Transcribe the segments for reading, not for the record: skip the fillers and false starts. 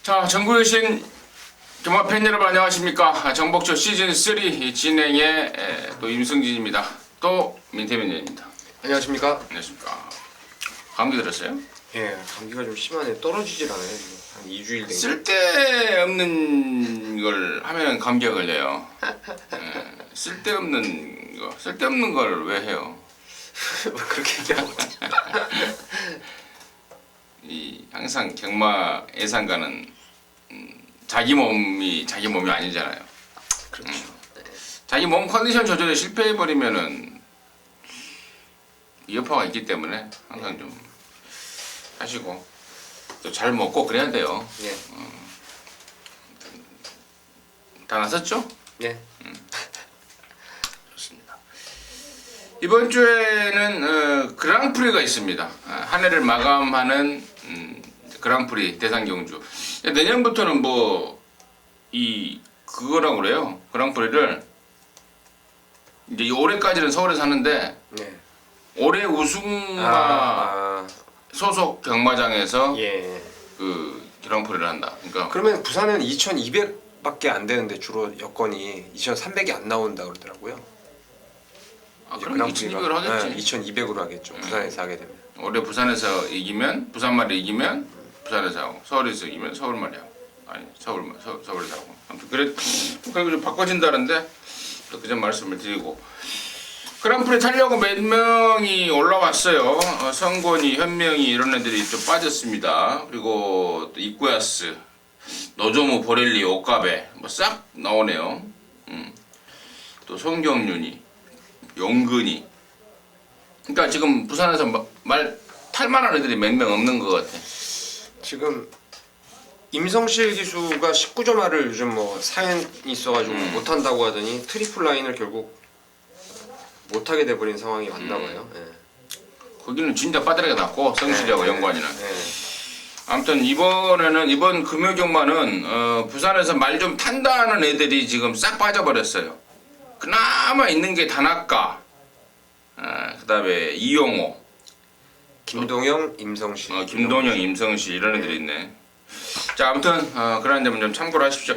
자, 전국에 계신 경마 팬 여러분 안녕하십니까? 정복조 시즌 3 진행의 또 임승진입니다. 또 민태민입니다. 안녕하십니까? 안녕하십니까? 감기 들었어요? 예, 감기가 좀 심하네. 떨어지질 않아요 지금. 한 2주일 된 거. 쓸데없는 걸 하면 감기가 걸려요. 쓸데없는 걸 왜 해요? 그렇게 얘기하고. 항상 경마 예상가는 자기 몸이 아니잖아요. 그렇죠. 자기 몸 컨디션 조절에 실패해버리면은 여파가 있기 때문에 항상 좀 하시고 또 잘 먹고 그래야 돼요. 예. 다 나섰죠? 예. 좋습니다. 이번 주에는 그랑프리가 있습니다. 한 해를 마감하는 그랑프리 대상 경주. 내년부터는 그거라고 그래요. 그랑프리를 이제 올해까지는 서울에서 하는데 네. 올해 우승마 소속 경마장에서 예. 그 그랑프리를 한다. 그러니까 그러면 부산은 2,200밖에 안 되는데 주로 여건이 2,300이 안 나온다 그러더라고요. 그럼 2,200으로 하겠지. 2,200으로 하겠죠. 부산에서 하게 되면. 올해 부산에서 이기면 부산말이 이기면 부산에서 하고 서울에서 이기면 서울말이 하고 아니 서울에서 하고 아무튼 그리고 좀 바꿔진다는데 또 그 점 말씀을 드리고 그랑프리 타려고 몇 명이 올라왔어요. 성권이, 현명이 이런 애들이 좀 빠졌습니다. 그리고 또 이쿠야스, 노조무, 보렐리, 오카베 뭐 싹 나오네요. 또 송경윤이, 용근이. 그러니까 지금 부산에서 말 탈만한 애들이 몇 명 없는 것 같아. 지금 임성실 기수가 19점화를 요즘 뭐 사연이 있어가지고 못한다고 하더니 트리플 라인을 결국 못하게 돼버린 상황이 왔나 봐요. 예. 거기는 진짜 빠르게 났고 성실이하고 네, 연관이는. 네. 아무튼 이번 금요경마는 부산에서 말 좀 탄다는 애들이 지금 싹 빠져버렸어요. 그나마 있는 게 다나카, 그다음에 이용호, 김동영, 임성실. 김동영, 임성실 이런 애들이 있네. 자, 아무튼 그런 점은 좀 참고를 하십시오.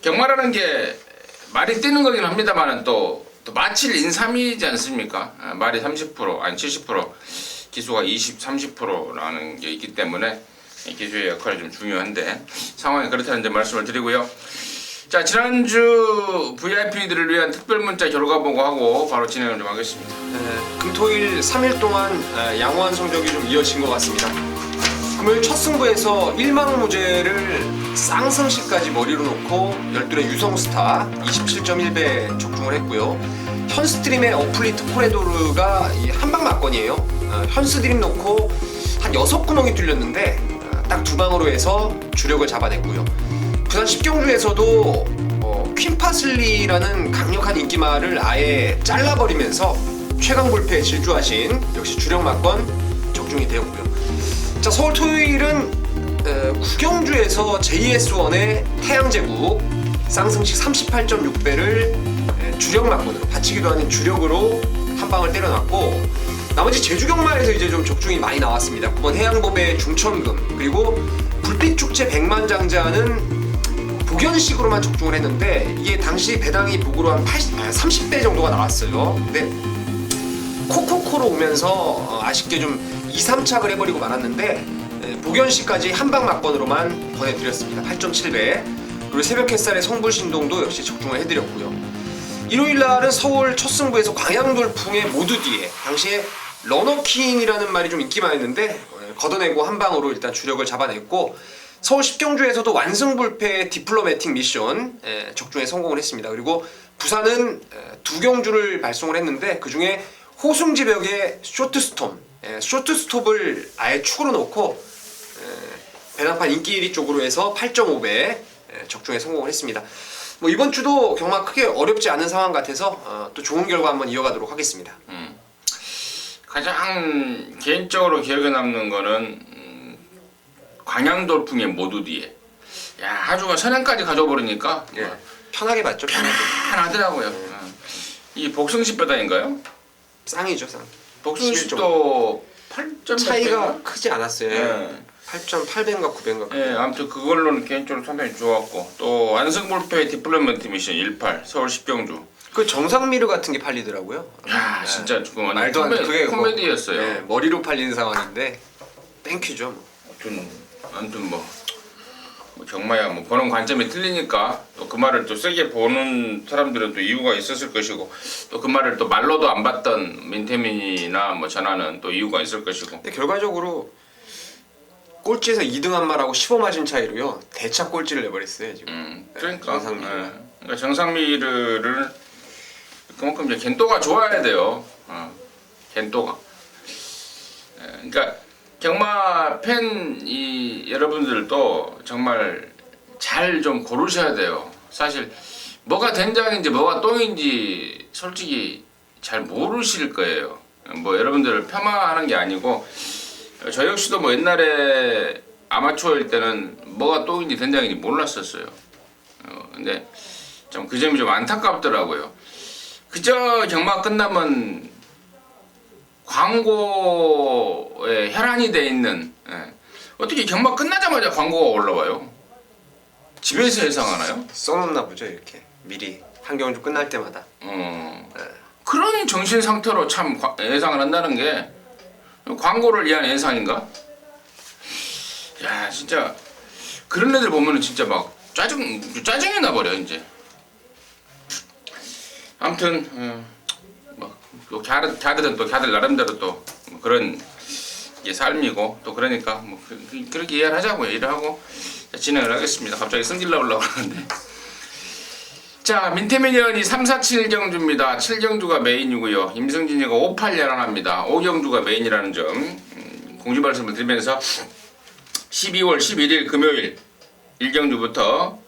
경마라는 게 말이 뛰는 거긴 합니다만은 또 마칠 인삼이지 않습니까? 말이 30% 아니 70% 기수가 30%라는 게 있기 때문에 기수의 역할이 좀 중요한데 상황이 그렇다는 점 말씀을 드리고요. 자, 지난주 VIP들을 위한 특별 문자 결과 보고하고 바로 진행을 좀 하겠습니다. 금토일 3일 동안 양호한 성적이 좀 이어진 것 같습니다. 금요일 첫 승부에서 1만원 무죄를 쌍승시까지 머리로 놓고 12의 유성스타 27.1배 적중을 했고요. 현스트림의 어플리트 코레도르가 한방 막건이에요. 현스드림 놓고 한 6구멍이 뚫렸는데 딱 2방으로 해서 주력을 잡아냈고요. 부산 10경주에서도 퀸파슬리라는 강력한 인기마를 아예 잘라버리면서 최강 불패에 질주하신 역시 주력 막건 적중이 되었고요. 자, 서울 토요일은 9경주에서 JS1의 태양제국 쌍승식 38.6배를 주력 막건으로 받치기도 하는 주력으로 한 방을 때려놨고 나머지 제주경마에서 이제 좀 적중이 많이 나왔습니다. 9번 해양법의 중천금 그리고 불빛축제 백만장자는 복연식으로만 적중을 했는데 이게 당시 배당이 복으로 한 30배 정도가 나왔어요. 근데 코코코로 오면서 아쉽게 좀 2, 3착을 해버리고 말았는데 복연식까지 한방 막건으로만 보내드렸습니다. 8.7배. 그리고 새벽 햇살의 성불신동도 역시 적중을 해드렸고요. 일요일날은 서울 첫 승부에서 광양돌풍의 모두 뒤에 당시에 러너킹이라는 말이 좀 인기만 했는데 걷어내고 한방으로 일단 주력을 잡아냈고 서울 10경주에서도 완승불패의 디플로매틱 미션 적중에 성공을 했습니다. 그리고 부산은 2경주를 발송을 했는데 그 중에 호승지벽의 쇼트스톱을 아예 축으로 놓고 배당판 인기 1위 쪽으로 해서 8.5배 적중에 성공을 했습니다. 뭐 이번 주도 경마 크게 어렵지 않은 상황 같아서 또 좋은 결과 한번 이어가도록 하겠습니다. 가장 개인적으로 기억에 남는 거는 광양돌풍의 모두 뒤에 하주가 선행까지 가져버리니까 편하게 봤죠. 편하더라고요. 이 복승식 배당인가요? 쌍이죠, 쌍. 복승식도 8점 차이가 크지 않았어요. 8,800인가 900인가. 예, 아무튼 그걸로는 개인적으로 상당히 좋았고 또 완승몰표의 디플로먼트 미션 18 서울 10경주. 그 정상미르 같은 게 팔리더라고요. 야, 진짜 그거 완전 말도 안 돼. 그게 코미디였어요. 네, 머리로 팔리는 상황인데 땡큐죠. 뭐. 아무튼 뭐 경마야 뭐 보는 관점이 틀리니까 또 그 말을 또 세게 보는 사람들은 또 이유가 있었을 것이고 또 그 말을 또 말로도 안 봤던 민태민이나 뭐 전화는 또 이유가 있을 것이고. 근데 결과적으로 꼴찌에서 2등 한 말하고 15마진 차이로요 대차 꼴찌를 내버렸어요 지금. 그러니까 정상미르. 그러니까 정상미르를 그만큼 이제 겐또가 좋아야 돼요. 겐또가. 그러니까 경마 팬 여러분들도 정말 잘 좀 고르셔야 돼요. 사실 뭐가 된장인지 뭐가 똥인지 솔직히 잘 모르실 거예요. 뭐 여러분들을 폄하하는 게 아니고 저 역시도 뭐 옛날에 아마추어일 때는 뭐가 똥인지 된장인지 몰랐었어요. 근데 좀 그 점이 좀 안타깝더라고요. 그저 경마 끝나면 광고에 혈안이 돼 있는, 어떻게 경마 끝나자마자 광고가 올라와요? 집에서 예상하나요? 써놓나 보죠 이렇게 미리 한 경주 끝날 때마다. 그런 정신 상태로 참 예상을 한다는 게 광고를 위한 예상인가? 야 진짜 그런 애들 보면은 진짜 막 짜증이 나버려 이제. 아무튼 또 걔들은 또 걔들 나름대로 또 뭐 그런 게 삶이고 또 그러니까 뭐 그렇게 이해를 하자고요. 일을 하고 진행을 하겠습니다. 갑자기 승질나 올라오는데. 자, 민태민연이 3, 4, 7경주입니다. 7경주가 메인이고요. 임승진이가 5, 8 연합니다. 5경주가 메인이라는 점 공지 말씀을 드리면서 12월 11일 금요일 1경주부터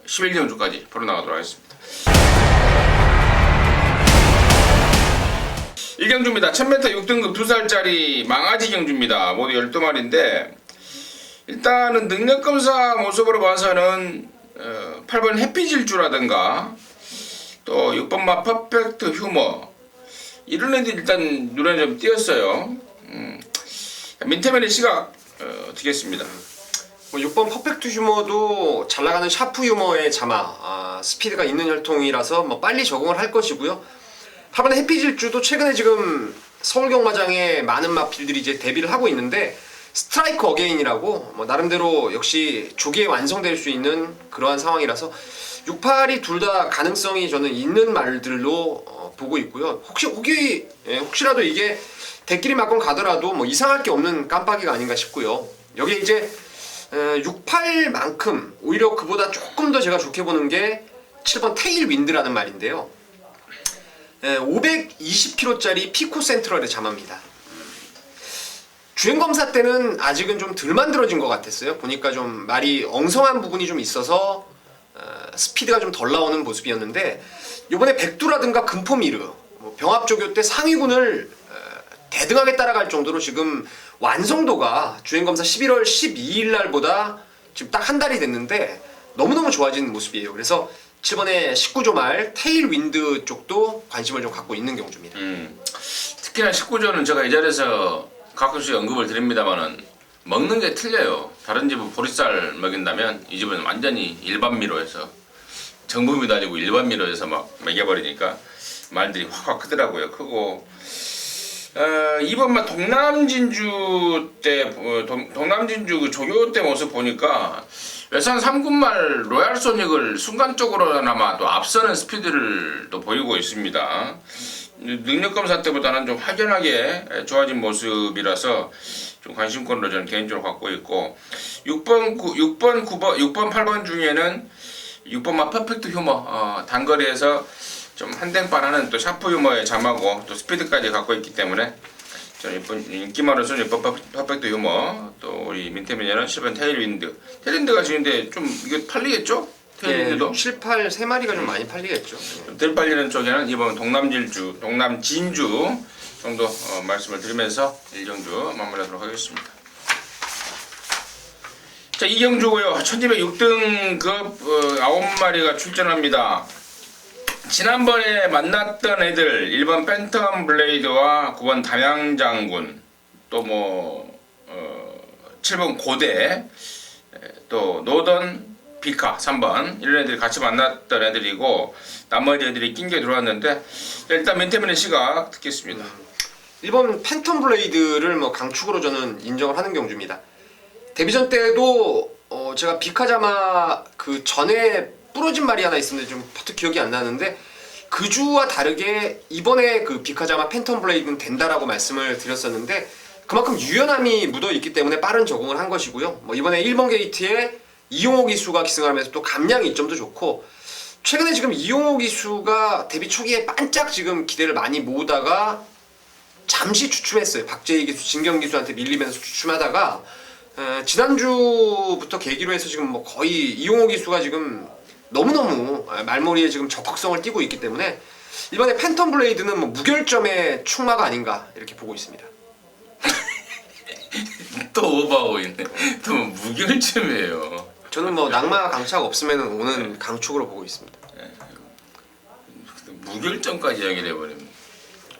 11경주까지 풀어나가도록 하겠습니다. 1경주입니다. 1000m 6등급 2살짜리 망아지 경주입니다. 모두 12마리인데 일단은 능력검사 모습으로 봐서는 8번 해피질주라든가 또 6번 마 퍼펙트 휴머 이런 애들 일단 눈에 좀 띄었어요. 민태면의 시각 어떻게 했습니다. 뭐 6번 퍼펙트 휴머도 잘 나가는 샤프 휴머의 자마, 스피드가 있는 혈통이라서 뭐 빨리 적응을 할 것이고요. 8번 해피질주도 최근에 지금 서울경마장에 많은 마필들이 이제 데뷔를 하고 있는데 스트라이크 어게인이라고 뭐 나름대로 역시 조기에 완성될 수 있는 그러한 상황이라서 6, 8이 둘 다 가능성이 저는 있는 말들로 보고 있고요. 혹시라도 이게 대끼리 맞건 가더라도 뭐 이상할 게 없는 깜빡이가 아닌가 싶고요. 여기에 이제 6, 8만큼 오히려 그보다 조금 더 제가 좋게 보는 게 7번 테일 윈드라는 말인데요. 520kg짜리 피코 센트럴의 자마입니다. 주행검사 때는 아직은 좀 덜 만들어진 것 같았어요. 보니까 좀 말이 엉성한 부분이 좀 있어서 스피드가 좀 덜 나오는 모습이었는데 이번에 백두라든가 금포미르 병합조교 때 상위군을 대등하게 따라갈 정도로 지금 완성도가 주행검사 11월 12일 날보다 지금 딱 한 달이 됐는데 너무너무 좋아진 모습이에요. 그래서 7번의 19조 말 테일 윈드 쪽도 관심을 좀 갖고 있는 경주입니다. 특히나 19조는 제가 이 자리에서 가끔씩 언급을 드립니다만은 먹는 게 틀려요. 다른 집은 보리쌀 먹인다면 이 집은 완전히 일반 미로에서 정부미도 아니고 일반 미로에서 막 먹여버리니까 말들이 확확 크더라고요. 크고 2번만 동남진주 때 동남진주 그 조교 때 모습 보니까 외산 3군말 로얄소닉을 순간적으로나마 또 앞서는 스피드를 또 보이고 있습니다. 능력검사 때보다는 좀 확연하게 좋아진 모습이라서 좀 관심권으로 저는 개인적으로 갖고 있고 6번, 8번 중에는 6번만 퍼펙트 휴머 단거리에서 좀 한댕반하는 또 샤프 휴머의 잠하고 또 스피드까지 갖고 있기 때문에 저는 인기만으로서는 6번 퍼펙트 휴머 또 우리 민태민이는 10번 테일윈드 테일윈드가 지금인데 좀 이게 팔리겠죠? 테일윈드도? 7, 8 3마리가 좀 많이 팔리겠죠. 덜 팔리는 쪽에는 이번 동남진주 정도 말씀을 드리면서 1경주 마무리하도록 하겠습니다. 자 2경주고요. 1206등급 9마리가 출전합니다. 지난번에 만났던 애들 1번 팬텀 블레이드와 9번 담양장군 또 뭐 7번 고대, 또 노던 비카 3번 이런 애들이 같이 만났던 애들이고 나머지 애들이 낑겨 들어왔는데 일단 맨태민의 시각 듣겠습니다. 1번 팬텀 블레이드를 뭐 강축으로 저는 인정을 하는 경주입니다. 데뷔전 때도 제가 비카자마 그 전에 부러진 말이 하나 있었는데 좀 퍼뜩 기억이 안 나는데 그 주와 다르게 이번에 그 비카자마 팬텀 블레이드는 된다라고 말씀을 드렸었는데 그만큼 유연함이 묻어 있기 때문에 빠른 적응을 한 것이고요. 뭐 이번에 1번 게이트에 이용호 기수가 기승하면서 또 감량 이점도 좋고 최근에 지금 이용호 기수가 데뷔 초기에 반짝 지금 기대를 많이 모으다가 잠시 주춤했어요. 박재희 기수, 진경 기수한테 밀리면서 주춤하다가 지난주부터 계기로 해서 지금 뭐 거의 이용호 기수가 지금 너무너무 말머리에 지금 적극성을 띠고 있기 때문에 이번에 팬텀 블레이드는 뭐 무결점의 축마가 아닌가 이렇게 보고 있습니다. 또 오버하고 있네. 또 무결점이에요. 저는 뭐 낙마 강차가 없으면 오는 강축으로 보고 있습니다. 무결점까지 얘기를 해버립니다.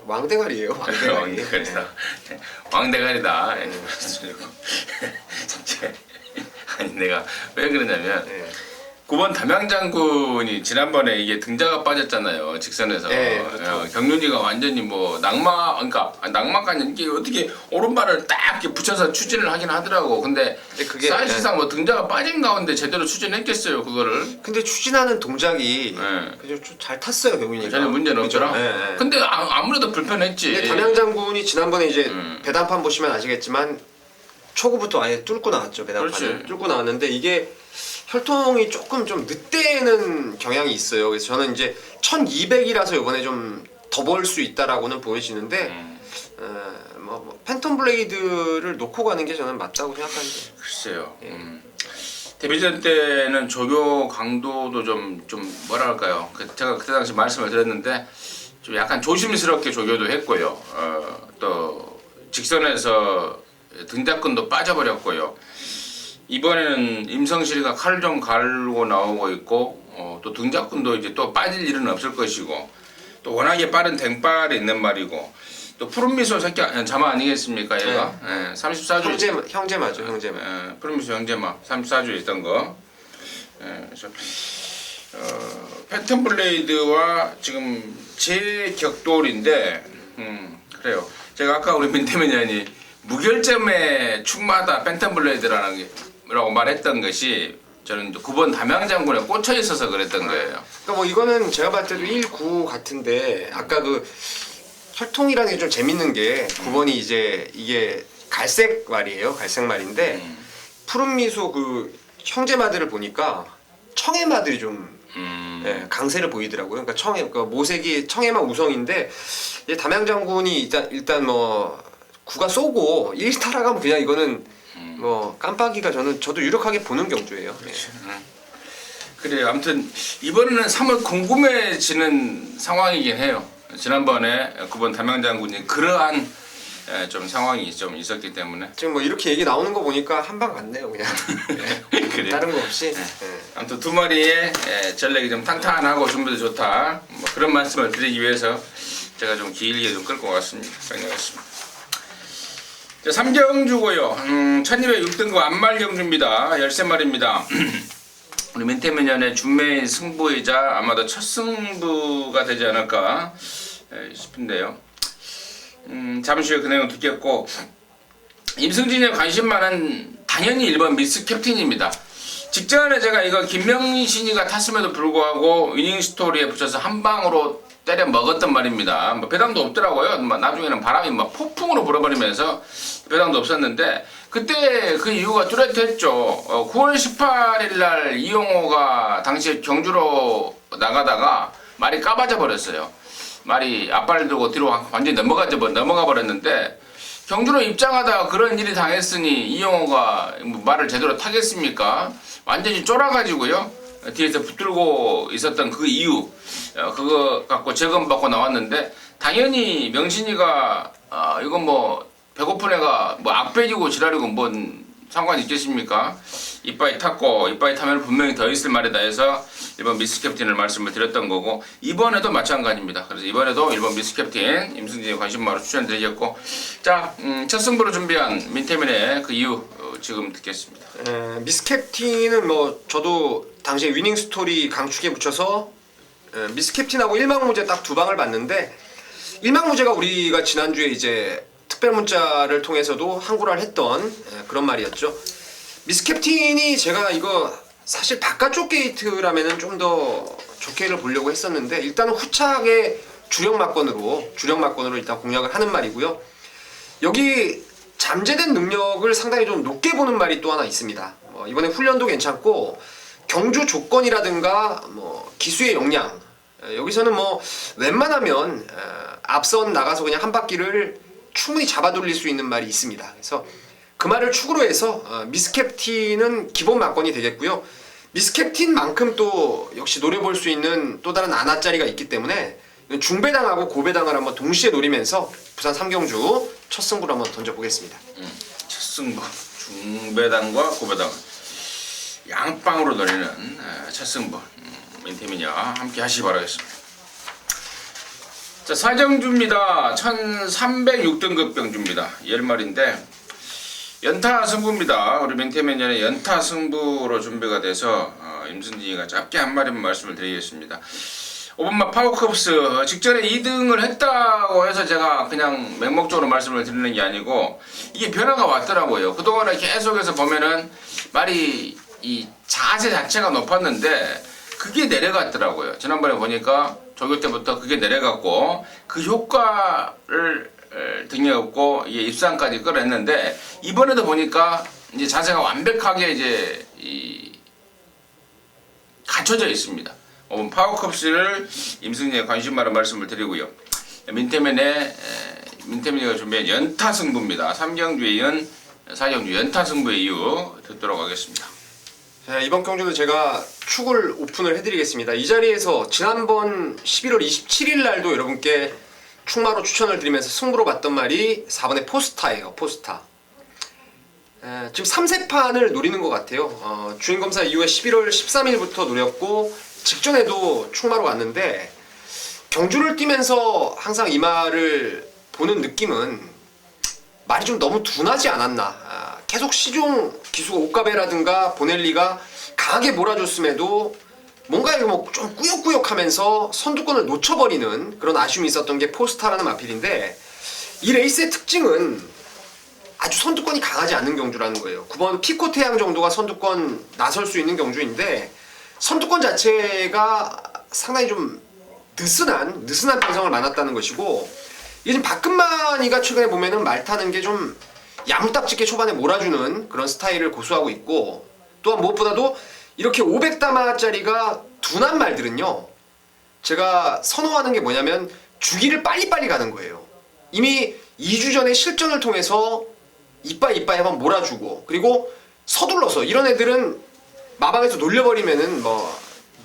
왕대가리예요. 왕대가리. 왕대가리다. 왕대가리다. 진짜. 아니 내가 왜 그러냐면 9번 담양장군이 지난번에 이게 등자가 빠졌잖아요. 직선에서. 그렇죠. 경륜이가 완전히 뭐 낙마, 그러니까 낙마까지 이게 어떻게 오른발을 딱 이렇게 붙여서 추진을 하긴 하더라고. 근데 그게 사실상 뭐 등자가 빠진 가운데 제대로 추진했겠어요, 그거를. 근데 추진하는 동작이 그냥 좀 잘 탔어요, 경윤이가. 전혀 문제는 없더라. 네. 근데 아무래도 불편했지. 근데 담양장군이 지난번에 이제 배단판 보시면 아시겠지만 초구부터 아예 뚫고 나왔죠. 배단판을 그렇지. 뚫고 나왔는데 이게 혈통이 조금 좀 늦대는 경향이 있어요. 그래서 저는 이제 1200이라서 이번에 좀 더 벌 수 있다라고는 보여지는데 뭐 팬텀 블레이드를 놓고 가는 게 저는 맞다고 생각하는데. 글쎄요. 데뷔전 때는 조교 강도도 좀 뭐랄까요. 제가 그때 당시 말씀을 드렸는데 좀 약간 조심스럽게 조교도 했고요. 또 직선에서 등자끈도 빠져버렸고요. 이번에는 임성실이가 칼을 좀 갈고 나오고 있고 또 등자끈도 이제 또 빠질 일은 없을 것이고 또 워낙에 빠른 댕발이 있는 말이고 또 푸른미소 새끼 자마 아니겠습니까 얘가? 34주 형제마죠, 형제마. 푸른미소 형제마 34주에 있던 거. 그래서 팬텀 블레이드와 지금 제격돌인데 그래요. 제가 아까 우리 민태민이 무결점의 축마다 팬텀 블레이드라고 말했던 것이 저는 9번 담양장군에 꽂혀 있어서 그랬던 거예요. 그러니까 뭐 이거는 제가 봤을 때도 1, 9 같은데 아까 그 혈통이라는 게 좀 재밌는 게 9번이 이제 이게 갈색 말이에요. 갈색 말인데 푸른 미소 그 형제마들을 보니까 청해마들이 좀 강세를 보이더라고요. 그러니까 그러니까 모색이 청해마 우성인데 이제 담양장군이 일단 뭐 구가 쏘고 1타라 가면 그냥 이거는 뭐 깜빡이가 저도 유력하게 보는 경주예요. 그래요. 아무튼 이번에는 3월 궁금해지는 상황이긴 해요. 지난번에 9번 담양장군이 그러한 좀 상황이 좀 있었기 때문에 지금 뭐 이렇게 얘기 나오는 거 보니까 한 방 같네요, 그냥. 그래요. 다른 거 없이. 아무튼 두 마리의 전력이 좀 탄탄하고 준비도 좋다. 뭐 그런 말씀을 드리기 위해서 제가 좀 길게 좀 끌고 왔습니다. 정리했습니다. 3경주고요. 1206등급 안말경주입니다. 13마리입니다. 우리 민태민년의 준매인 승부이자 아마도 첫 승부가 되지 않을까 싶은데요. 잠시 후에 그 내용 듣겠고 임승진에 관심 많은 당연히 1번 미스 캡틴입니다. 직전에 제가 이거 김명신이가 탔음에도 불구하고 위닝 스토리에 붙여서 한 방으로 때려 먹었단 말입니다. 뭐 배당도 없더라고요. 나중에는 바람이 막 폭풍으로 불어버리면서 배당도 없었는데 그때 그 이유가 뚜렷했죠. 9월 18일 날 이용호가 당시에 경주로 나가다가 말이 까봐져 버렸어요. 말이 앞발을 들고 뒤로 완전히 넘어가 버렸는데 경주로 입장하다가 그런 일이 당했으니 이용호가 말을 제대로 타겠습니까? 완전히 쫄아가지고요. 뒤에서 붙들고 있었던 그 이유 그거 갖고 재검받고 나왔는데 당연히 명신이가 이건 뭐 배고픈 애가 뭐 악배지고 지랄이고 뭔 상관이 있겠습니까? 이빠이 탔고 이빠이 타면 분명히 더 있을 말이다 해서 1번 미스 캡틴을 말씀을 드렸던 거고 이번에도 마찬가지입니다. 그래서 이번에도 1번 미스 캡틴 임승진의 관심마로 추천드리겠고 자 첫 승부로 준비한 민태민의 그 이유 지금 듣겠습니다. 미스캡틴은 뭐 저도 당시에 위닝 스토리 강축에 붙여서 미스캡틴하고 일망무제 딱 두 방을 봤는데, 일망무제가 우리가 지난주에 이제 특별 문자를 통해서도 항구를 했던 그런 말이었죠. 미스캡틴이 제가 이거 사실 바깥쪽 게이트라면은 좀 더 좋게를 보려고 했었는데, 일단은 후착의 주력 막건으로 일단 공략을 하는 말이고요. 여기 잠재된 능력을 상당히 좀 높게 보는 말이 또 하나 있습니다. 이번에 훈련도 괜찮고 경주 조건이라든가 뭐 기수의 역량, 여기서는 뭐 웬만하면 앞선 나가서 그냥 한 바퀴를 충분히 잡아 돌릴 수 있는 말이 있습니다. 그래서 그 말을 축으로 해서 미스캡틴은 기본 막건이 되겠고요. 미스캡틴만큼 또 역시 노려볼 수 있는 또 다른 아나짜리가 있기 때문에 중배당하고 고배당을 한번 동시에 노리면서 부산 3경주 첫 승부를 한번 던져보겠습니다. 첫 승부 중배당과 고배당 양빵으로 노리는 첫 승부, 민태민이와 함께 하시기 바라겠습니다. 자, 사경주입니다. 1306등급 병주입니다. 10마리인데 연타 승부입니다. 우리 민태민년의 연타 승부로 준비가 돼서 임승진이가 짧게 한 마리만 말씀을 드리겠습니다. 5번마 파워컵스 직전에 2등을 했다고 해서 제가 그냥 맹목적으로 말씀을 드리는 게 아니고 이게 변화가 왔더라고요. 그동안에 계속해서 보면은 말이 이 자세 자체가 높았는데 그게 내려갔더라고요. 지난번에 보니까 조교 때부터 그게 내려갔고 그 효과를 등에업고 이게 입상까지 끌어냈는데, 이번에도 보니까 이제 자세가 완벽하게 이제 갖춰져 있습니다. 파워컵스를 임승리에 관심 많은 말씀을 드리고요. 민태민이가 준비한 연타 승부입니다. 3경주에 이은 4경주 연타 승부의 이유 듣도록 하겠습니다. 자, 이번 경주도 제가 축을 오픈을 해드리겠습니다. 이 자리에서 지난번 11월 27일 날도 여러분께 축마로 추천을 드리면서 승부로 봤던 말이 4번의 포스타예요. 포스타. 지금 3세판을 노리는 것 같아요. 주행검사 이후에 11월 13일부터 노렸고 직전에도 축마로 왔는데, 경주를 뛰면서 항상 이 말을 보는 느낌은 말이 좀 너무 둔하지 않았나. 계속 시종 기수가 오카베라든가 보넬리가 강하게 몰아줬음에도 뭔가 이거 뭐 좀 꾸역꾸역하면서 선두권을 놓쳐버리는 그런 아쉬움이 있었던 게 포스타라는 마필인데, 이 레이스의 특징은 아주 선두권이 강하지 않는 경주라는 거예요. 9번 피코 태양 정도가 선두권 나설 수 있는 경주인데, 선두권 자체가 상당히 좀 느슨한 편성을 많았다는 것이고, 이게 지금 박근만이가 최근에 보면은 말 타는 게 좀 야무딱지게 초반에 몰아주는 그런 스타일을 고수하고 있고, 또한 무엇보다도 이렇게 500다마짜리가 둔한 말들은요, 제가 선호하는 게 뭐냐면 주기를 빨리빨리 가는 거예요. 이미 2주 전에 실전을 통해서 이빠이 한번 몰아주고, 그리고 서둘러서 이런 애들은 마방에서 놀려버리면은 뭐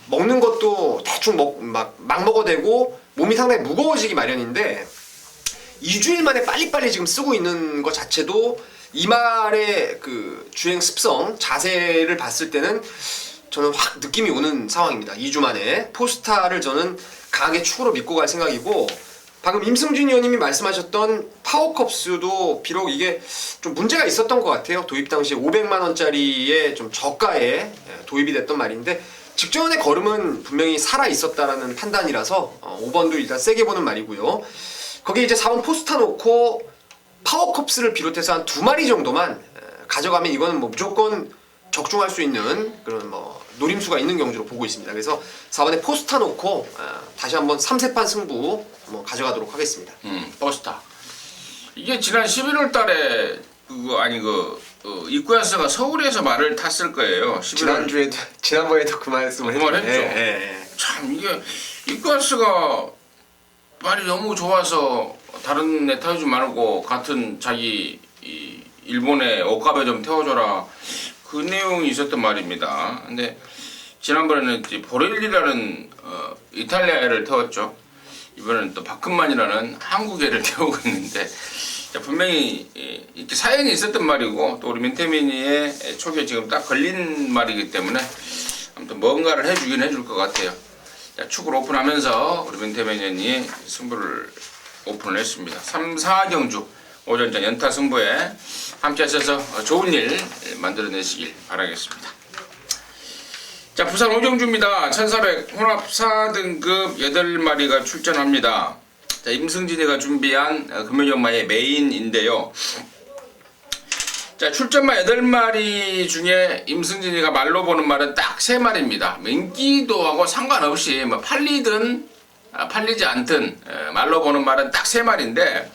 먹는 것도 대충 막 먹어대고 몸이 상당히 무거워지기 마련인데, 2주일 만에 빨리빨리 지금 쓰고 있는 것 자체도 이 말의 그 주행 습성, 자세를 봤을 때는 저는 확 느낌이 오는 상황입니다. 2주 만에 포스타를 저는 강하게 축으로 믿고 갈 생각이고, 방금 임승준 의원님이 말씀하셨던 파워컵스도 비록 이게 좀 문제가 있었던 것 같아요. 도입 당시에 500만원짜리의 좀 저가에 도입이 됐던 말인데, 직전의 걸음은 분명히 살아 있었다라는 판단이라서 5번도 일단 세게 보는 말이고요. 거기에 이제 4번 포스타 놓고 파워컵스를 비롯해서 한 2마리 정도만 가져가면 이거는 뭐 무조건 적중할 수 있는 그런 뭐 노림수가 있는 경주로 보고 있습니다. 그래서 4번에 포스타 놓고 다시 한번 3세판 승부 뭐 가져가도록 하겠습니다. 포스타. 이게 지난 11월 달에 이쿠야스가 서울에서 말을 탔을 거예요. 지난번에도 그 말씀을 그 말 했죠. 참 이게 이쿠야스가 말이 너무 좋아서 다른 애 태우지 말고 같은 자기 일본의 오카베 좀 태워줘라, 그 내용이 있었던 말입니다. 근데 지난번에는 이제 보렐리라는 이탈리아 애를 태웠죠. 이번에는 또 박근만이라는 한국 애를 태우고 있는데, 분명히 이렇게 사연이 있었던 말이고, 또 우리 민태민이의 촉에 지금 딱 걸린 말이기 때문에 아무튼 뭔가를 해주긴 해줄 것 같아요. 자, 축을 오픈하면서 우리 민태민이 승부를 오픈을 했습니다. 3, 4경주 오전장 연타 승부에 함께 하셔서 좋은 일 만들어내시길 바라겠습니다. 자, 부산 오경주입니다. 1400 혼합 4등급 8마리가 출전합니다. 자, 임승진이가 준비한 금요경마의 메인인데요. 자, 출전마 8마리 중에 임승진이가 말로 보는 말은 딱 3마리입니다. 인기도하고 상관없이 뭐 팔리든 팔리지 않든 말로 보는 말은 딱 3마리인데,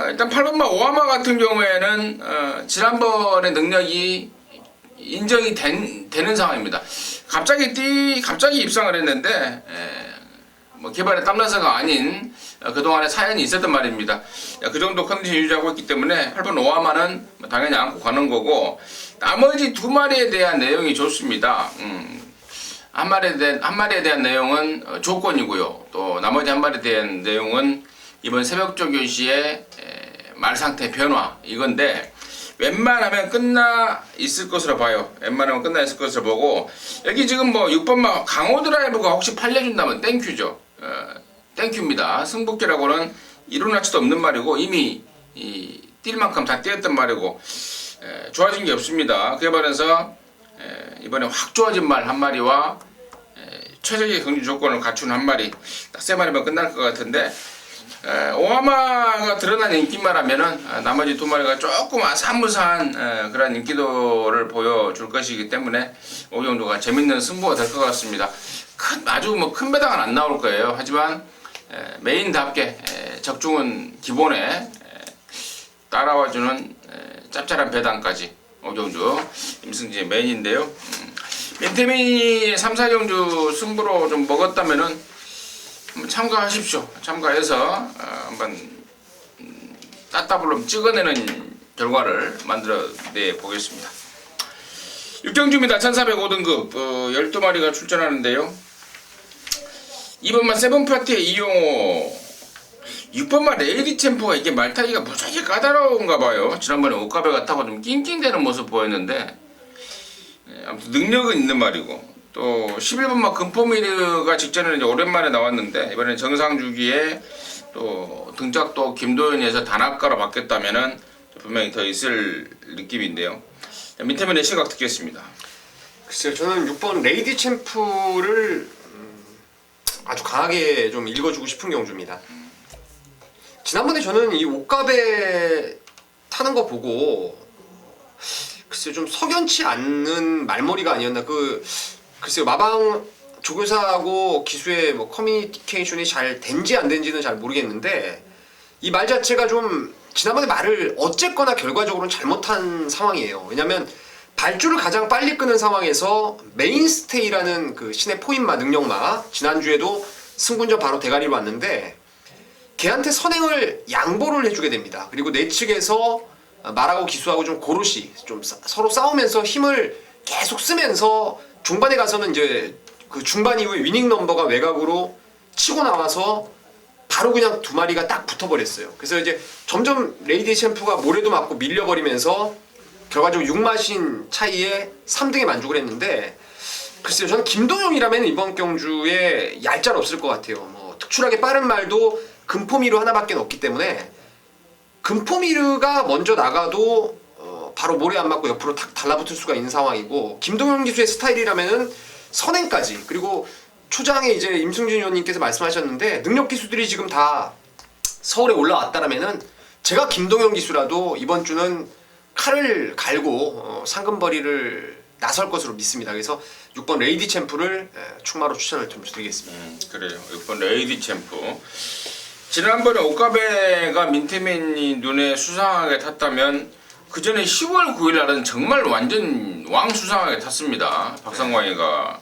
일단 8번마 오하마 같은 경우에는 지난번에 능력이 인정이 되는 상황입니다. 갑자기 입상을 했는데 뭐 개발의 땀나서가 아닌 그동안에 사연이 있었단 말입니다. 그 정도 컨디션 유지하고 있기 때문에 8번 오하마는 당연히 안고 가는 거고, 나머지 2마리에 대한 내용이 좋습니다. 한 마리에 대한 내용은 조건이고요. 또 나머지 한 마리에 대한 내용은 이번 새벽조교 시의 말 상태 변화 이건데, 웬만하면 끝나 있을 것으로 봐요. 웬만하면 끝나 있을 것으로 보고, 여기 지금 뭐 6번마 강호 드라이브가 혹시 팔려준다면 땡큐죠. 땡큐입니다. 승부기라고는 이룬 수도 없는 말이고, 이미 뛸 만큼 다 뛰었던 말이고, 좋아진 게 없습니다. 그에 반해서 이번에 확 좋아진 말 한 마리와 최적의 경주 조건을 갖춘 한 마리, 딱 3마리면 끝날 것 같은데, 오하마가 드러난 인기만 하면은 나머지 2마리가 조금 아사무사한 그런 인기도를 보여줄 것이기 때문에 오경도가 재밌는 승부가 될 것 같습니다. 아주 뭐 큰 배당은 안 나올 거예요. 하지만 메인답게 적중은 기본에 따라와주는 짭짤한 배당까지 오경주 임승진의 메인인데요. 민태민이 3, 4경주 승부로 좀 먹었다면은 한번 참가하십시오. 참가해서 한번 따따블로 찍어내는 결과를 만들어내 보겠습니다. 6경주입니다. 1405등급 12마리가 출전하는데요. 2번만 세븐파티의 이용호, 6번만 레이디 챔프가 이게 말타기가 무지하게 까다로운가 봐요. 지난번에 옷가베가 타고 좀 낑낑대는 모습 보였는데, 아무튼 능력은 있는 말이고, 또 11번마 금포미르가 직전에 이제 오랜만에 나왔는데, 이번에 정상주기에 또 등짝도 김도현에서 단합가로 바뀌었다면은 분명히 더 있을 느낌인데요. 민태민의 시각 듣겠습니다. 글쎄요, 저는 6번 레이디 챔프를 아주 강하게 좀 읽어주고 싶은 경주입니다. 지난번에 저는 이 옷가베 타는 거 보고, 글쎄요, 좀 석연치 않는 말머리가 아니었나. 글쎄요, 마방 조교사하고 기수의 뭐 커뮤니케이션이 잘 된지 안 된지는 잘 모르겠는데, 이 말 자체가 좀 지난번에 말을 어쨌거나 결과적으로는 잘못한 상황이에요. 왜냐면 발주를 가장 빨리 끄는 상황에서 메인스테이라는 그 신의 포인마 능력마, 지난주에도 승군전 바로 대가리로 왔는데 걔한테 선행을 양보를 해주게 됩니다. 그리고 내 측에서 말하고 기수하고 좀 고루시 좀 서로 싸우면서 힘을 계속 쓰면서 중반에 가서는 이제 그 중반 이후에 위닝 넘버가 외곽으로 치고 나와서 바로 그냥 2마리가 딱 붙어버렸어요. 그래서 이제 점점 레이디 챔프가 모래도 맞고 밀려버리면서 결과적으로 6마신 차이에 3등에 만족을 했는데, 글쎄요, 저는 김동영이라면 이번 경주에 얄짤 없을 것 같아요. 뭐 특출하게 빠른 말도 금포미르 하나밖에 없기 때문에 금포미르가 먼저 나가도 바로 모래 안 맞고 옆으로 탁 달라붙을 수가 있는 상황이고, 김동현 기수의 스타일이라면은 선행까지, 그리고 초장에 이제 임승진 의원님께서 말씀하셨는데 능력 기수들이 지금 다 서울에 올라왔다라면은 제가 김동현 기수라도 이번 주는 칼을 갈고 상금벌이를 나설 것으로 믿습니다. 그래서 6번 레이디 챔프를 충마로 추천을 좀 드리겠습니다. 그래요. 6번 레이디 챔프. 지난번에 옷가베가 민태민이 눈에 수상하게 탔다면 그 전에 10월 9일 날은 정말 완전 왕수상하게 탔습니다. 박상광이가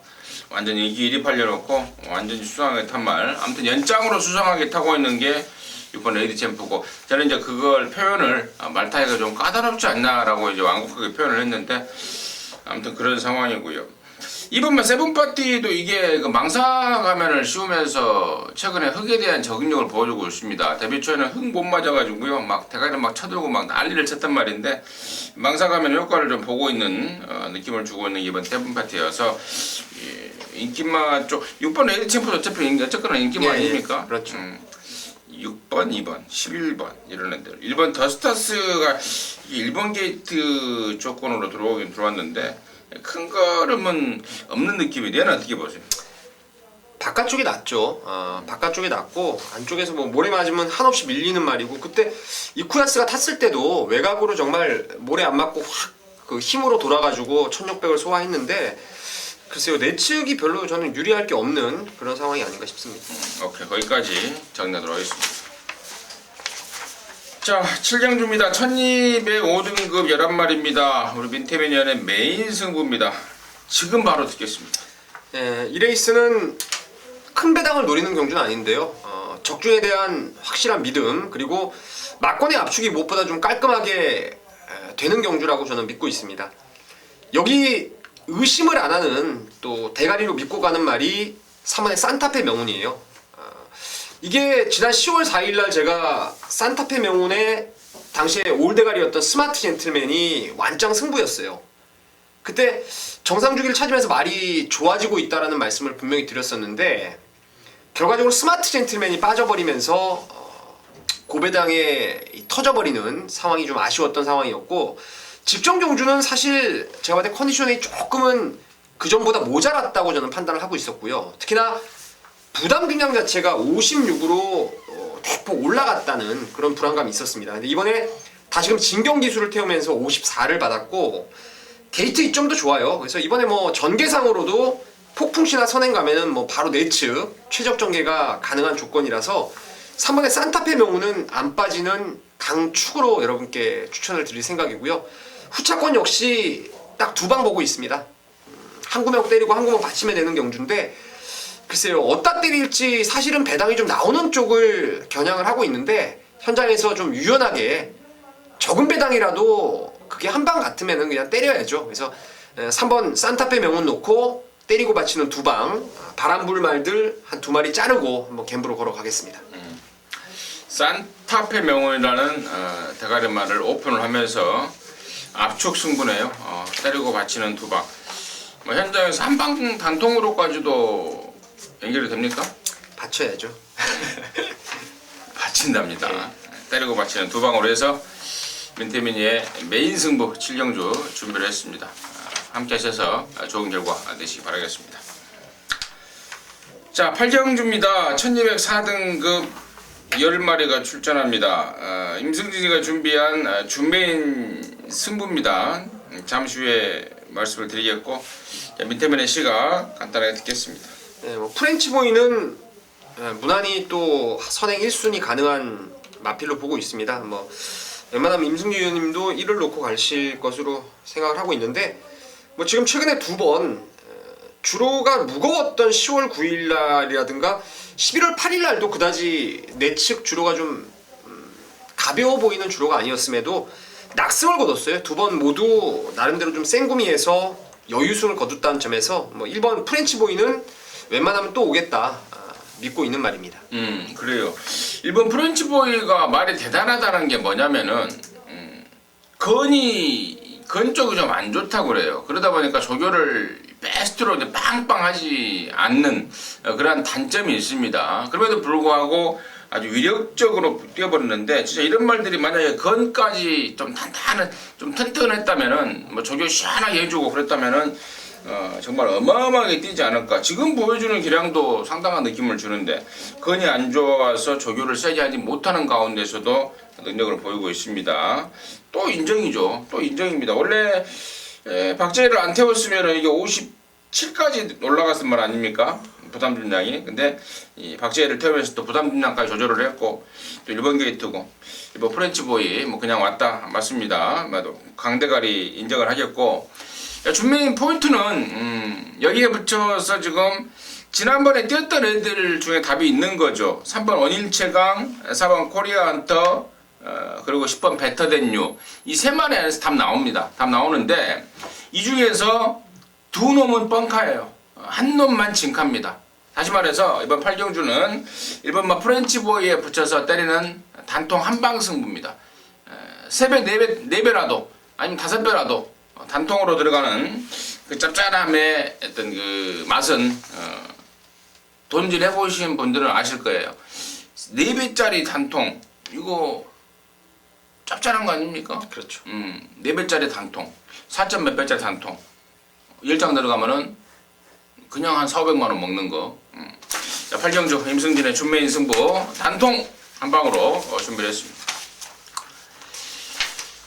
완전 인기 1위 팔려놓고 완전히 수상하게 탄 말. 아무튼 연장으로 수상하게 타고 있는 게 6번 레이디 챔프고, 저는 이제 그걸 표현을 말타기가 좀 까다롭지 않나라고 이제 완곡하게 표현을 했는데, 아무튼 그런 상황이고요. 2번만 세븐파티도 이게 그 망사 가면을 씌우면서 최근에 흙에 대한 적응력을 보여주고 있습니다. 데뷔 초에는 흙 못 맞아가지고요, 막 대가리 막 쳐들고 막 난리를 쳤단 말인데, 망사 가면 효과를 좀 보고 있는 느낌을 주고 있는 이번 세븐파티여서 인기마 쪽 6번 레이디 챔프도 어차피 어쨌거나 인기마 아닙니까? 그렇죠. 6번, 2번, 11번 이런 애들. 1번 더스타스가 일본 게이트 조건으로 들어왔는데 큰 걸음은 없는 느낌이. 얘는 어떻게 보세요? 바깥쪽이 낫죠. 바깥쪽이 낫고 안쪽에서 뭐 모래 맞으면 한없이 밀리는 말이고, 그때 이쿠야스가 탔을 때도 외곽으로 정말 모래 안 맞고 확 그 힘으로 돌아가지고 1600을 소화했는데, 글쎄요, 내측이 별로 저는 유리할 게 없는 그런 상황이 아닌가 싶습니다. 오케이, 거기까지 정리하도록 하겠습니다. 자, 7경주입니다. 1205등급 11마리입니다. 우리 민태민연의 메인 승부입니다. 지금 바로 듣겠습니다. 이 레이스는 큰 배당을 노리는 경주는 아닌데요. 적중에 대한 확실한 믿음, 그리고 막권의 압축이 무엇보다 좀 깔끔하게 되는 경주라고 저는 믿고 있습니다. 여기 의심을 안 하는, 또 대가리로 믿고 가는 말이 3번의 산타페 명운이에요. 이게 지난 10월 4일날 제가 산타페 명운의 당시에 올대가리였던 스마트 젠틀맨이 완짱 승부였어요. 그때 정상 주기를 찾으면서 말이 좋아지고 있다라는 말씀을 분명히 드렸었는데, 결과적으로 스마트 젠틀맨이 빠져버리면서 고배당에 터져버리는 상황이 좀 아쉬웠던 상황이었고, 직전 경주는 사실 제가 봤을 때 컨디션이 조금은 그전보다 모자랐다고 저는 판단을 하고 있었고요. 특히나 부담 균형 자체가 56으로 대폭 올라갔다는 그런 불안감이 있었습니다. 근데 이번에 다시금 진경 기술을 태우면서 54를 받았고, 게이트 이점도 좋아요. 그래서 이번에 뭐 전개상으로도 폭풍시나 선행 가면은 뭐 바로 내측 최적 전개가 가능한 조건이라서 3번의 산타페 명운은 안 빠지는 강축으로 여러분께 추천을 드릴 생각이고요. 후차권 역시 딱 두 방 보고 있습니다. 한 구명 때리고 한 구명 받치면 되는 경주인데, 글쎄요, 어디다 때릴지 사실은 배당이 좀 나오는 쪽을 겨냥을 하고 있는데, 현장에서 좀 유연하게 적은 배당이라도 그게 한 방 같으면 그냥 때려야죠. 그래서 3번 산타페 명운 놓고 때리고 받치는 두 방, 바람불 말들 한 두 마리 자르고 한번 갬브로 걸어가겠습니다. 산타페 명운이라는 대가리말을 오픈을 하면서 압축 승부네요. 때리고 받치는 두 방. 뭐 현장에서 한 방 단통으로까지도 연결이 됩니까? 받쳐야죠. 받친답니다. 네. 때리고 받치는 두 방으로 해서 민태민이의 메인 승부 7경주 준비를 했습니다. 함께 하셔서 좋은 결과 되시기 바라겠습니다. 자, 8경주입니다. 1204등급 10마리가 출전합니다. 임승진이가 준비한 준메인 승부입니다. 잠시 후에 말씀을 드리겠고, 민태민의 시각 간단하게 듣겠습니다. 네, 뭐 프렌치 보이는 무난히 또 선행 1순위 가능한 마필로 보고 있습니다. 뭐 웬만하면 임승진 위원님도 1을 놓고 가실 것으로 생각을 하고 있는데, 뭐 지금 최근에 두 번 주로가 무거웠던 10월 9일날이라든가 11월 8일날도 그다지 내측 주로가 좀 가벼워 보이는 주로가 아니었음에도 낙승을 거뒀어요. 두 번 모두 나름대로 좀 센 구미에서 여유승을 거뒀다는 점에서 뭐 1번 프렌치 보이는 웬만하면 또 오겠다 믿고 있는 말입니다. 그래요. 1번 프렌치 보이가 말이 대단하다는 게 뭐냐면은 건 쪽이 좀 안 좋다고 그래요. 그러다 보니까 조교를 베스트로 이제 빵빵하지 않는 그러한 단점이 있습니다. 그럼에도 불구하고 아주 위력적으로 뛰어버렸는데, 진짜 이런 말들이 만약에 건까지 좀 탄탄한, 좀 튼튼했다면은, 뭐 조교 시원하게 해주고 그랬다면은 정말 어마어마하게 뛰지 않을까. 지금 보여주는 기량도 상당한 느낌을 주는데, 건이 안 좋아서 조교를 세게 하지 못하는 가운데서도 능력을 보이고 있습니다. 또 인정이죠. 또 인정입니다. 원래 박재희를 안 태웠으면 이게 57까지 올라갔을 말 아닙니까? 부담 분량이. 근데 이 박재희를 태우면서 또 부담 분량까지 조절을 했고, 또 1번 게이트고, 1번 프렌치 보이 뭐 그냥 왔다 맞습니다. 강대가리 인정을 하겠고, 준메인 포인트는 여기에 붙여서 지금 지난번에 뛰었던 애들 중에 답이 있는 거죠. 3번 원일체강, 4번 코리아 헌터, 그리고 10번 베터댄유, 이 세 마리 안에서 답 나옵니다. 답 나오는데 이 중에서 두 놈은 뻥카예요. 한 놈만 진카입니다. 다시 말해서 이번 8경주는 1번 프렌치보이에 붙여서 때리는 단통 한방 승부입니다. 3배, 4배라도 아니면 5배라도 단통으로 들어가는 그 짭짤함의 어떤 그 맛은 돈질 해보신 분들은 아실 거예요. 4배짜리 단통 이거 짭짤한 거 아닙니까? 그렇죠. 4배짜리 단통 4점 몇 배짜리 단통 10장 들어가면은 그냥 한 4,500만 원 먹는 거. 자, 팔경주 임승진의 준매인 승부 단통 한 방으로 준비를 했습니다.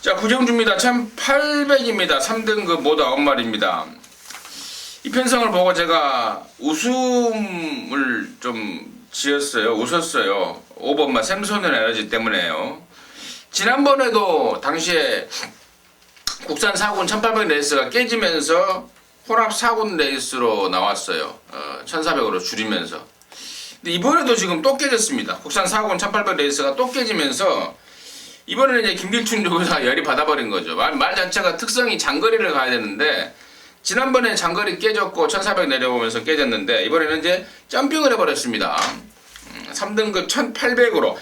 자, 구경주입니다. 1800입니다. 3등급 모두 9마리입니다. 이 편성을 보고 제가 웃음을 좀 지었어요. 웃었어요. 5번만 샘소년 에너지 때문에요. 지난번에도 당시에 국산 4군 1800 레이스가 깨지면서 혼합 4군 레이스로 나왔어요. 1400으로 줄이면서. 근데 이번에도 지금 또 깨졌습니다. 국산 4군 1800 레이스가 또 깨지면서 이번에는 이제 김길춘 조교사가 열이 받아버린 거죠. 말 자체가 특성이 장거리를 가야 되는데 지난번에 장거리 깨졌고 1400 내려오면서 깨졌는데 이번에는 이제 점핑을 해버렸습니다. 3등급 1800으로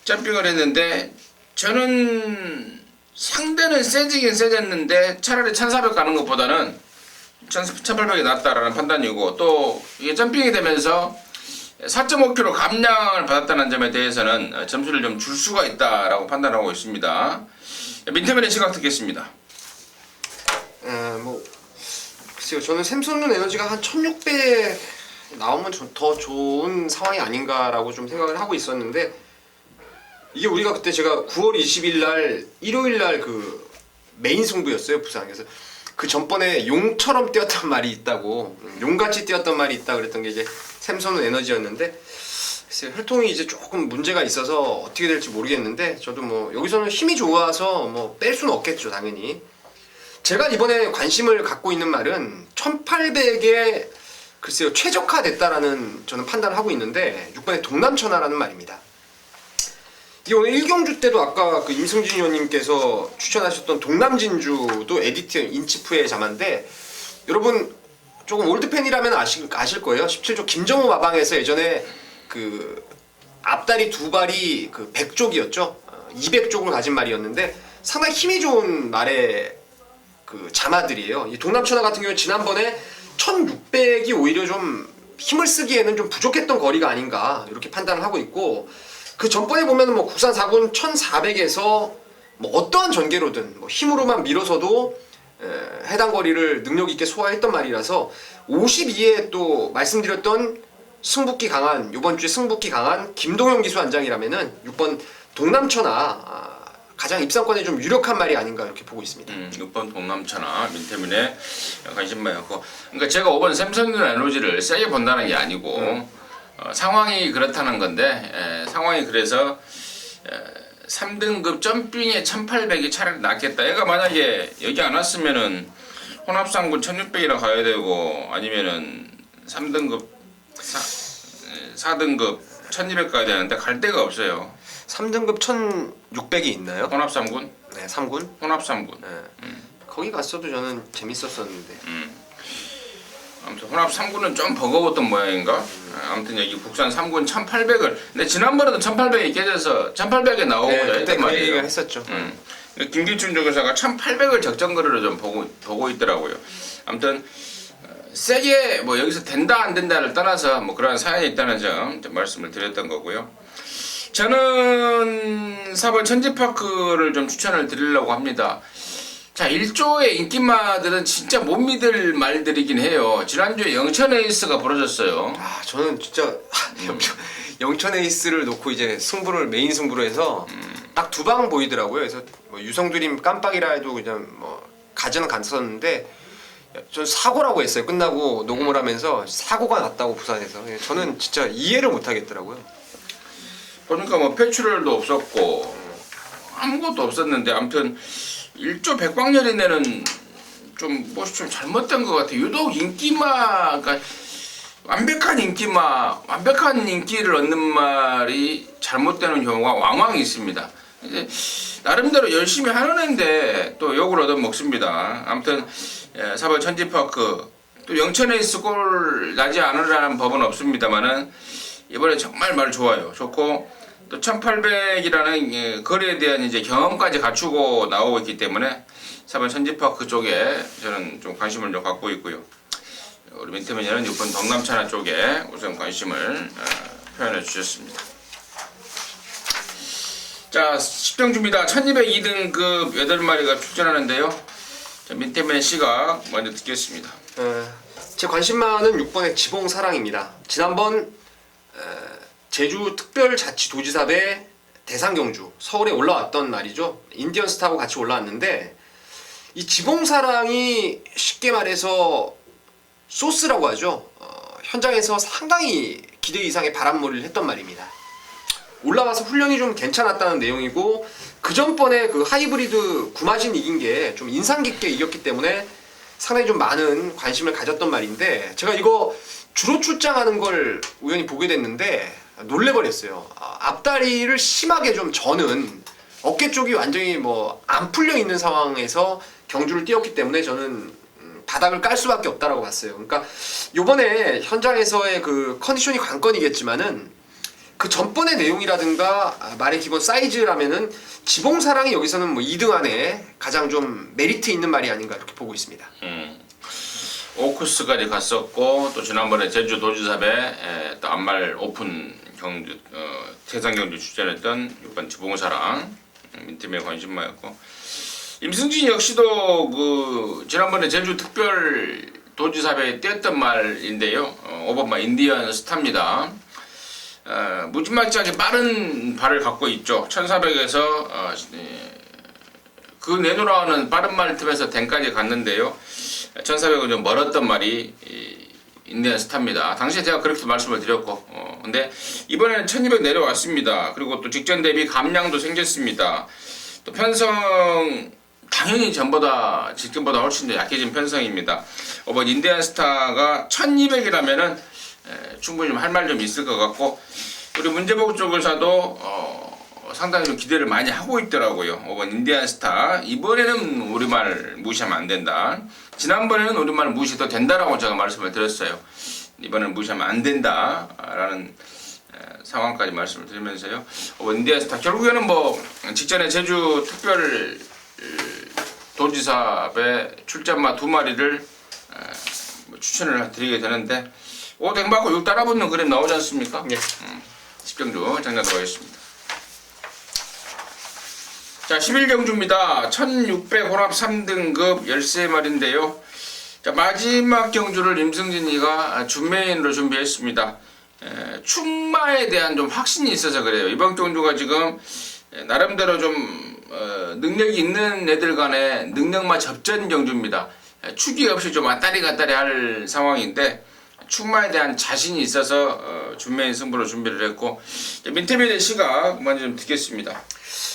점핑을 했는데 저는 상대는 세지긴 세졌는데 차라리 1400 가는 것보다는 1800이 낫다라는 판단이고 또 이게 점핑이 되면서 4.5kg 감량을 받았다는 점에 대해서는 점수를 좀 줄 수가 있다라고 판단하고 있습니다. 민태면의 시각 듣겠습니다. 뭐 글쎄요. 저는 샘소년 에너지가 한 1600 나오면 더 좋은 상황이 아닌가라고 좀 생각을 하고 있었는데 이게 우리가 그때 제가 9월 20일 날 일요일 날 그 메인 승부였어요. 부산에서. 그 전번에 용처럼 뛰었던 말이 있다고 용같이 뛰었던 말이 있다 그랬던 게 이제 샘소년 에너지였는데 글쎄요, 혈통이 이제 조금 문제가 있어서 어떻게 될지 모르겠는데 저도 뭐 여기서는 힘이 좋아서 뭐 뺄 수는 없겠죠 당연히. 제가 이번에 관심을 갖고 있는 말은 1800에 글쎄요 최적화됐다라는 저는 판단을 하고 있는데 6번의 동남천하라는 말입니다. 이게 오늘 1경주 때도 아까 그 임승진 의원님께서 추천하셨던 동남진주도 에디트 인치프의 자마인데 여러분 조금 올드팬이라면 아실 거예요. 17조 김정호 마방에서 예전에 그 앞다리 두 발이 그 100족이었죠. 200족을 가진 말이었는데 상당히 힘이 좋은 말의 그 자마들이에요. 이 동남천하 같은 경우는 지난번에 1600이 오히려 좀 힘을 쓰기에는 좀 부족했던 거리가 아닌가 이렇게 판단을 하고 있고 그 전번에 보면은 뭐 국산 4군 1400에서 뭐 어떠한 전개로든 뭐 힘으로만 밀어서도 해당 거리를 능력 있게 소화했던 말이라서 52에 또 말씀드렸던 승부기 강한 이번 주에 승부기 강한 김동영 기수안장이라면은 6번 동남천하 가장 입상권에 좀 유력한 말이 아닌가 이렇게 보고 있습니다. 6번 동남천하 민태민에 관심 많았고 그러니까 제가 5번 샘소년 에너지를 세게 본다는 게 아니고 상황이 그렇다는 건데 상황이 그래서 3등급 점핑에 1800이 차라리 낫겠다. 얘가 만약에 여기 안 왔으면은 혼합상군 1600이라 가야 되고 아니면은 3등급 4등급 1200 가야 되는데 갈 데가 없어요. 3등급 1600이 있나요? 혼합3군? 네, 3군? 혼합3군. 네. 거기 갔어도 저는 재밌었었는데. 아무튼 혼합 3군은 좀 버거웠던 모양인가? 아무튼 여기 국산 3군 1800을 근데 지난번에도 1800이 깨져서 1800에 나오고자 그때 했단 그 말이에요. 얘기가 했었죠. 김길춘 조교사가 1800을 적정거리로 좀 보고 있더라고요. 아무튼 세게 뭐 여기서 된다 안 된다를 떠나서 뭐 그런 사연이 있다는 점 말씀을 드렸던 거고요. 저는 4번 천지파크를 좀 추천을 드리려고 합니다. 자, 1조의 인기마들은 진짜 못 믿을 말들이긴 해요. 지난주에 영천 에이스가 벌어졌어요. 아, 저는 진짜 영천 에이스를 놓고 이제 승부를 메인 승부로 해서 딱 두 방 보이더라고요. 그래서 뭐 유성드림 깜빡이라 해도 그냥 뭐 가지는 갔었는데 전 사고라고 했어요. 끝나고 녹음을 하면서 사고가 났다고 부산에서. 저는 진짜 이해를 못 하겠더라고요. 보니까 뭐 폐출혈도 없었고 아무것도 없었는데 아무튼 1조 백광열이내는 좀 무엇이 좀 잘못된 것 같아요. 유독 인기마, 그러니까 완벽한 인기마, 완벽한 인기를 얻는 말이 잘못되는 경우가 왕왕 있습니다. 이제 나름대로 열심히 하는 애인데 또 욕을 얻어먹습니다. 아무튼 4번 천지파크 또 영천에이스 골 나지 않으라는 법은 없습니다만은 이번에 정말 말 좋아요. 좋고 또 1800이라는 거리에 대한 이제 경험까지 갖추고 나오고 있기 때문에 4번 천지파크 쪽에 저는 좀 관심을 좀 갖고 있고요. 우리 민태민이는 6번 동남천하 쪽에 우선 관심을 표현해 주셨습니다. 자, 10경주입니다. 1202등급 8마리가 출전하는데요. 자, 민태맨 시각 먼저 듣겠습니다. 제 관심 많은 6번의 지봉사랑입니다. 지난번 제주특별자치도지사배 대상경주 서울에 올라왔던 말이죠. 인디언스타하고 같이 올라왔는데 이 지봉사랑이 쉽게 말해서 소스라고 하죠. 현장에서 상당히 기대 이상의 바람몰이를 했던 말입니다. 올라와서 훈련이 좀 괜찮았다는 내용이고 그 전번에 그 하이브리드 구마진 이긴 게 좀 인상 깊게 이겼기 때문에 상당히 좀 많은 관심을 가졌던 말인데 제가 이거 주로 출장하는 걸 우연히 보게 됐는데 놀래버렸어요. 앞다리를 심하게 좀 저는 어깨 쪽이 완전히 뭐 안 풀려 있는 상황에서 경주를 뛰었기 때문에 저는 바닥을 깔 수밖에 없다라고 봤어요. 그러니까 요번에 현장에서의 그 컨디션이 관건이겠지만은 그 전번의 내용이라든가 말의 기본 사이즈라면은 지봉사랑이 여기서는 뭐 2등 안에 가장 좀 메리트 있는 말이 아닌가 이렇게 보고 있습니다. 오크스까지 갔었고 또 지난번에 제주도지사배 또 안말 오픈 경주 대상 경주 출전했던 6번 지봉사랑 민팀에 관심마였고 임승진 역시도 그 지난번에 제주 특별 도지사배에 뛰었던 말인데요. 5번마 인디언 스타입니다. 무지막지하게 빠른 발을 갖고 있죠. 1400에서 그 내놓으라는 빠른 말 틈에서 댕까지 갔는데요. 1400은 좀 멀었던 말이 인디언 스타입니다. 당시에 제가 그렇게 말씀을 드렸고 근데 이번에는 1200 내려왔습니다. 그리고 또 직전 대비 감량도 생겼습니다. 또 편성 당연히 전보다 직전보다 훨씬 더 약해진 편성입니다. 이번 인디언 스타가 1200이라면은 충분히 좀 할 말 좀 있을 것 같고 우리 문제복 쪽에서도 상당히 좀 기대를 많이 하고 있더라고요. 이번 인디언 스타 이번에는 우리말 무시하면 안 된다. 지난번에는 우리말 무시도 된다라고 제가 말씀을 드렸어요. 이번에는 무시하면 안 된다라는 상황까지 말씀을 드리면서요. 이번 인디언 스타 결국에는 뭐 직전에 제주 특별 도지사배 출전마 2마리를 추천을 드리게 되는데 5등 받고 6 따라붙는 그림 나오지 않습니까? 네. 10경주 장난 들어가겠습니다. 자, 11경주입니다. 1600 혼합 3등급 13마리인데요. 자, 마지막 경주를 임승진이가 준메인으로 준비했습니다. 충마에 대한 좀 확신이 있어서 그래요. 이번 경주가 지금 나름대로 좀 능력이 있는 애들 간의 능력마 접전 경주입니다. 축이 없이 좀 왔다리 갔다리 할 상황인데 충마에 대한 자신이 있어서 준메인 승부로 준비를 했고 민태민의 시각 먼저 좀 듣겠습니다.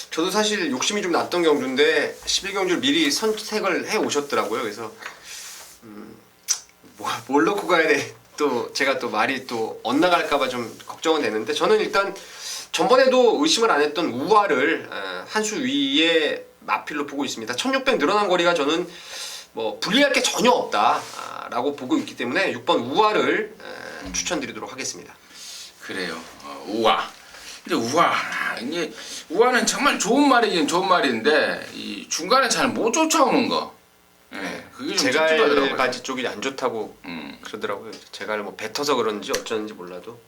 저도 사실 욕심이 좀 났던 경주인데 11경주를 미리 선택을 해 오셨더라고요. 그래서 뭘 넣고 가야 돼. 또 제가 또 말이 또 엇나갈까봐 좀 걱정은 되는데 저는 일단 전번에도 의심을 안 했던 우아를 한 수 위에 마필로 보고 있습니다. 1600 늘어난 거리가 저는 뭐 불리할 게 전혀 없다라고 보고 있기 때문에 6번 우아를 추천드리도록 하겠습니다. 그래요. 우아. 근데 우아 이게 우아는 정말 좋은 말이긴 좋은 말인데 이 중간에 잘 못 쫓아오는 거. 그게 좀 찝찝하더라고요. 제갈바지 쪽이 안 좋다고 그러더라고요. 제갈 뭐 뱉어서 그런지 어쩌는지 몰라도.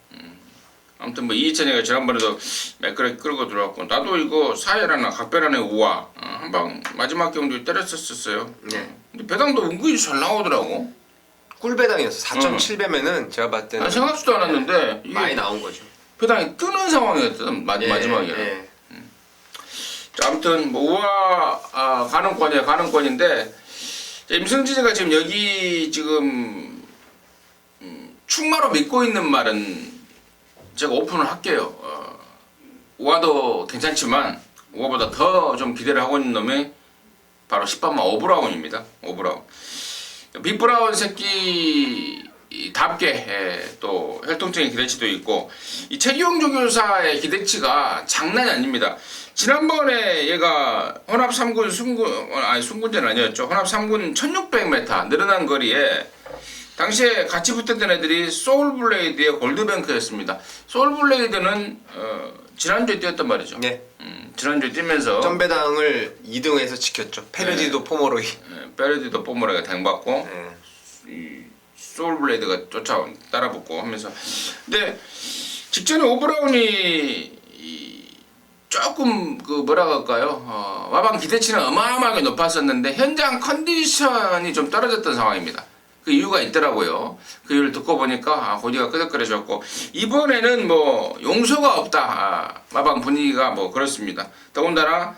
아무튼 뭐 이희찬이가 지난번에도 매끄럽게 끌고 들어왔고 나도 이거 사회라나 각별하는 우아 한방 마지막 경주에 때렸었어요. 네. 근데 배당도 은근히 잘 나오더라고. 꿀배당이었어. 4.7배면은 제가 봤을 때는 생각지도 않았는데 이게 많이 나온 거죠. 배당이 뜨는 상황이었거든 마지막에. 예. 자, 아무튼 뭐 우아 가능권이에요. 가능권인데 임승진이가 지금 여기 지금 충마로 믿고 있는 말은 제가 오픈을 할게요. 우아도 괜찮지만 우아보다 더 좀 기대를 하고 있는 놈이 바로 10번마 오브라운입니다. 오브라운. 빅브라운 새끼답게 또 혈통적인 기대치도 있고 이 최기용 조교사의 기대치가 장난이 아닙니다. 지난번에 얘가 혼합 3군 순군제는 아니었죠. 혼합 3군 1600m 늘어난 거리에 당시에 같이 붙었던 애들이 소울블레이드의 골드뱅크였습니다. 소울블레이드는 지난주에 뛰었단 말이죠. 네. 지난주에 뛰면서 점배당을 2등에서 지켰죠. 페르디도 포모로이. 페르디도 포모로이가 댕받고 네. 이 소울블레이드가 따라붙고 하면서 근데 직전에 오브라운이 조금 그 뭐라 그럴까요? 마방 기대치는 어마어마하게 높았었는데 현장 컨디션이 좀 떨어졌던 상황입니다. 그 이유가 있더라고요. 그 이유를 듣고 보니까 고지가 끄덕거려졌고 이번에는 뭐 용서가 없다. 마방 분위기가 뭐 그렇습니다. 더군다나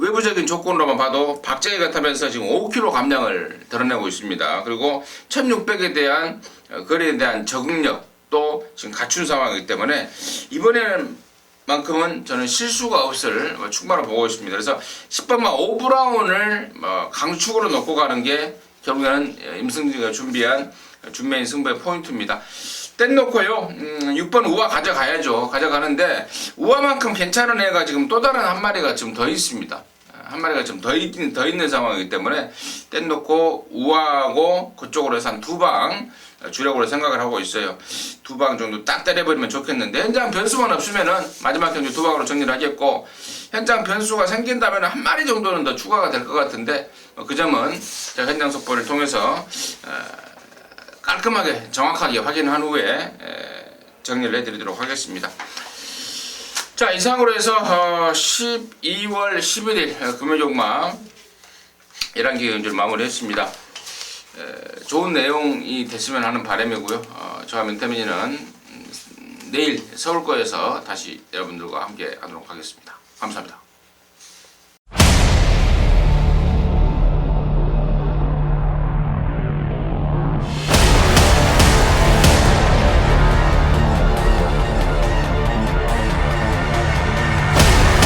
외부적인 조건으로만 봐도 박재희 같으면서 지금 5kg 감량을 드러내고 있습니다. 그리고 1600에 대한 거리에 대한 적응력도 지금 갖춘 상황이기 때문에 이번에는 만큼은 저는 실수가 없을 축마로 보고 있습니다. 그래서 10번마 오브라운을 강축으로 놓고 가는 게 결국에는 임승진이가 준비한 준메인 승부의 포인트입니다. 땡 놓고요. 6번 우화 가져가야죠. 가져가는데 우화만큼 괜찮은 애가 지금 또 다른 한 마리가 좀 더 있습니다. 한 마리가 좀 더 있는 상황이기 때문에 땡 놓고 우화하고 그쪽으로 해서 한 2방 주력으로 생각을 하고 있어요. 2방 정도 딱 때려버리면 좋겠는데 현장 변수만 없으면은 마지막 경기 2방으로 정리를 하겠고 현장 변수가 생긴다면 한 마리 정도는 더 추가가 될 것 같은데 그 점은 제가 현장 속보를 통해서 깔끔하게 정확하게 확인한 후에 정리를 해드리도록 하겠습니다. 자, 이상으로 해서 12월 11일 금요종마 11기 경주를 마무리했습니다. 좋은 내용이 됐으면 하는 바람이고요. 저와 men태민이는 내일 서울거에서 다시 여러분들과 함께 하도록 하겠습니다. 감사합니다.